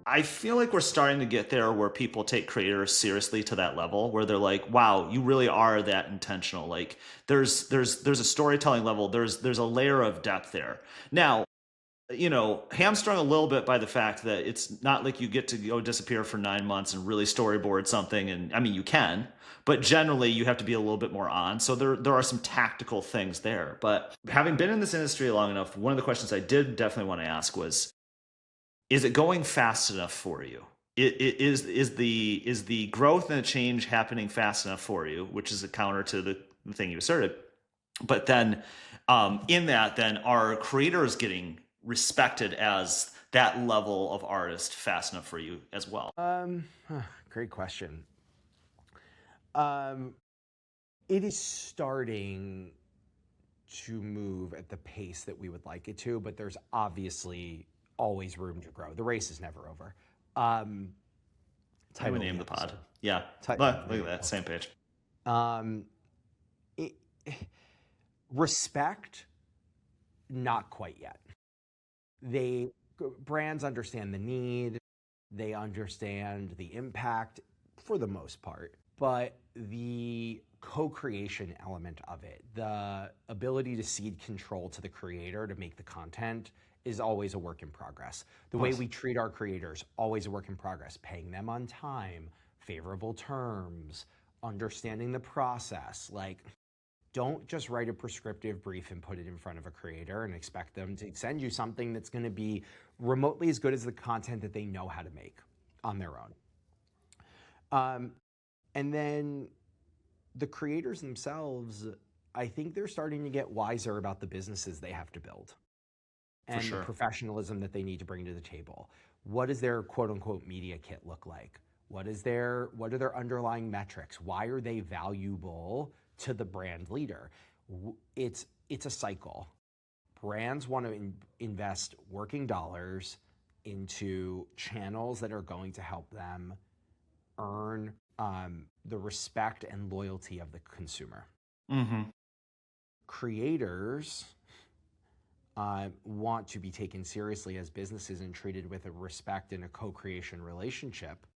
I feel like we're starting to get there where people take creators seriously to that level where they're like, wow, you really are that intentional. Like there's a storytelling level, there's a layer of depth there. Now, hamstrung a little bit by the fact that it's not like you get to go disappear for 9 months and really storyboard something. And I mean, you can, but generally you have to be a little bit more on. So there are some tactical things there. But having been in this industry long enough, one of the questions I did definitely want to ask was, is it going fast enough for you? Is the growth and the change happening fast enough for you, which is a counter to the thing you asserted? But then, in that, then are creators getting respected as that level of artist fast enough for you as well? Great question. Um, it is starting to move at the pace that we would like it to, but there's obviously always room to grow. The race is never over. Um, How do we Title of name the the pod? episode. Yeah, There look you at that, go. same page. Um, it, Respect, not quite yet. They Brands understand the need, they understand the impact for the most part, but the co-creation element of it, the ability to cede control to the creator to make the content is always a work in progress. The Of way course. we treat our creators, always a work in progress. Paying them on time, favorable terms, understanding the process. Like, don't just write a prescriptive brief and put it in front of a creator and expect them to send you something that's going to be remotely as good as the content that they know how to make on their own. Um, and then the creators themselves, I think they're starting to get wiser about the businesses they have to build For and the sure. professionalism that they need to bring to the table. What does their quote unquote media kit look like? What are their underlying metrics? Why are they valuable to the brand leader? It's a cycle. Brands want to invest working dollars into channels that are going to help them earn the respect and loyalty of the consumer. Mm-hmm. Creators want to be taken seriously as businesses and treated with a respect and a co-creation relationship.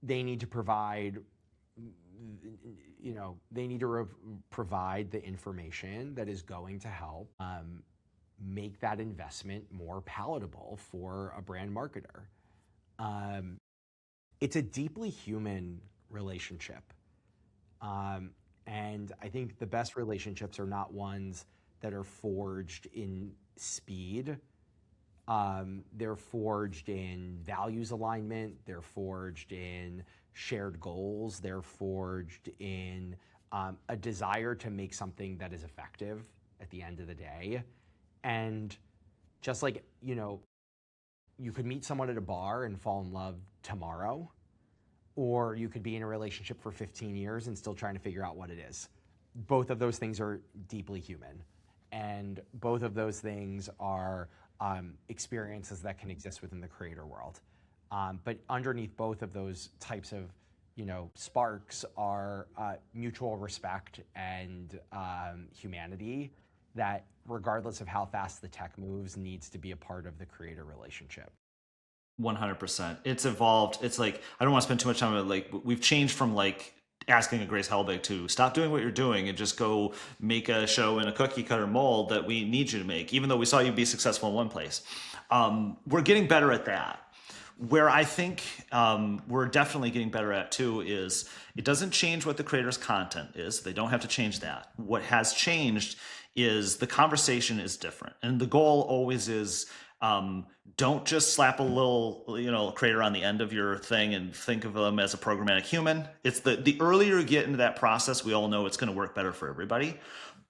They need to provide, provide the information that is going to help make that investment more palatable for a brand marketer. Um, it's a deeply human relationship. Um, and I think the best relationships are not ones that are forged in speed. They're forged in values alignment. They're forged in shared goals. They're forged in a desire to make something that is effective at the end of the day. And just like, you could meet someone at a bar and fall in love tomorrow, or you could be in a relationship for 15 years and still trying to figure out what it is. Both of those things are deeply human. And both of those things are experiences that can exist within the creator world. But underneath both of those types of sparks are mutual respect and humanity that, regardless of how fast the tech moves, needs to be a part of the creator relationship. 100%. It's evolved. It's like, I don't want to spend too much time on it. Like, we've changed from like asking a Grace Helbig to stop doing what you're doing and just go make a show in a cookie cutter mold that we need you to make, even though we saw you be successful in one place. We're getting better at that. Where I think we're definitely getting better at too is it doesn't change what the creator's content is. They don't have to change that. What has changed is the conversation is different. And the goal always is, don't just slap a little, creator on the end of your thing and think of them as a programmatic human. It's the earlier you get into that process, we all know it's going to work better for everybody.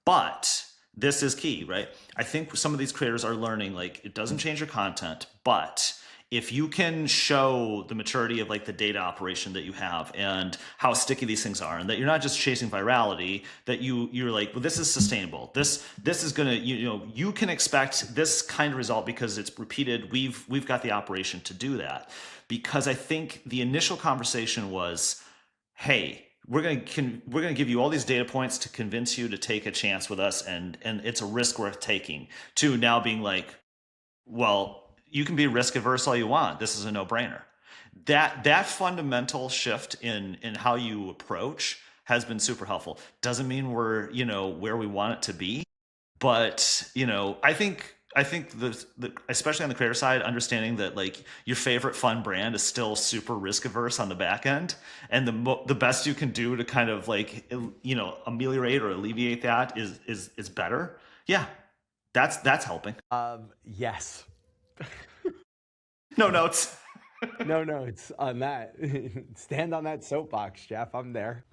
But this is key, right? I think some of these creators are learning, like, it doesn't change your content, but if you can show the maturity of like the data operation that you have and how sticky these things are, and that you're not just chasing virality, that you're like, well, this is sustainable, this is gonna, you can expect this kind of result because it's repeated. We've got the operation to do that. Because I think the initial conversation was, hey, we're gonna give you all these data points to convince you to take a chance with us, and it's a risk worth taking, to now being like, well, you can be risk averse all you want. This is a no brainer. That fundamental shift in how you approach has been super helpful. Doesn't mean we're, where we want it to be, but I think the especially on the creator side, understanding that like your favorite fun brand is still super risk averse on the back end, and the best you can do to kind of like ameliorate or alleviate that is better. Yeah, that's helping. Yes. No notes. No notes on that. Stand on that soapbox, Jeff. I'm there.